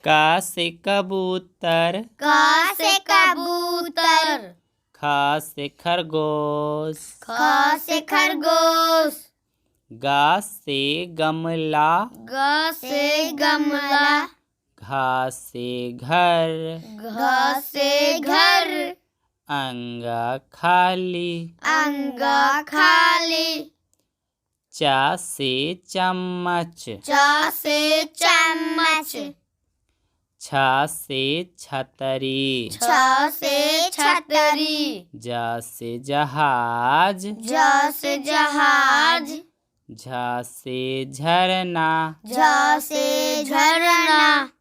का से कबूतर, का से कबूतर। ख से खरगोश, ख से खरगोश। गा से गमला, ग से गमला। घा से घर, घ से घर। अंगा खाली, अंगा खाली। चा से चम्मच, च से चम्मच। छा से छतरी, छ से छतरी। जा से जहाज, ज से जहाज। झा से झरना, झ से झरना।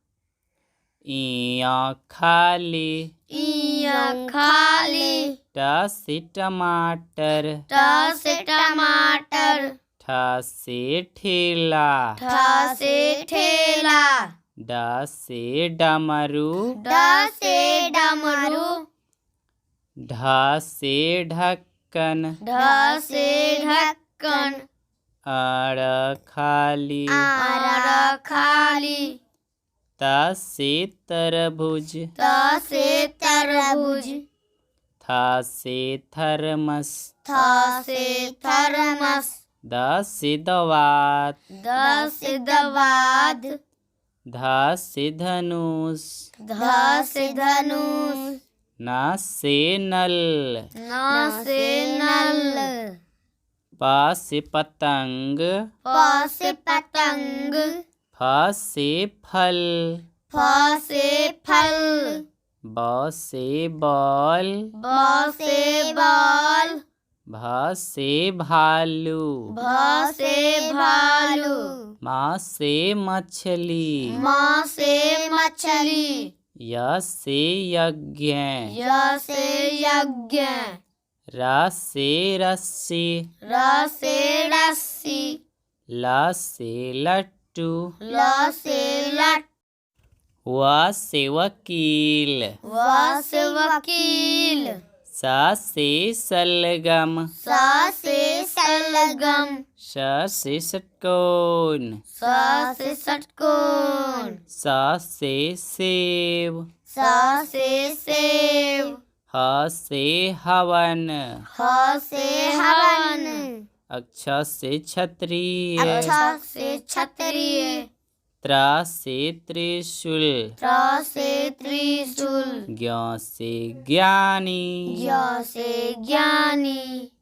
इया खाली, इया खाली। ट से टमाटर, ट से टमाटर। ठ से ठेला, ठ से ठेला। ड से डमरू, ड से डमरू। ढ से ढक्कन, ढ से ढक्कन। अड़ खाली, आर खाली। त से तरबूज, त से तरबूज। थ से थर्मस, थ से थर्मस। द से दवात, द से दवाद। ध से धनुष, ध से धनुष। न से नल, न से नल। प से पतंग, प से पतंग। फ से फल, फ से फल। ब से बॉल, ब से बॉल। भ से भालू, भ से भालू। म से मछली, म से मछली। य से यज्ञ, य से यज्ञ। र से रस्सी, र से रस्सी। ल से लट्टू, ल से लट। व से वकील, व से वकील। स से सलगम, स से सलगम। श से षटकोण, स से षटकोण। स से सेब, स से सेब। ह से हवन, ह से हवन। अक्ष से क्षत्रिय, अक्ष से क्षत्रिय। त्र से त्रिशूल, त्र से त्रिशूल। ज्ञ से ज्ञानी, ज्ञ से ज्ञानी।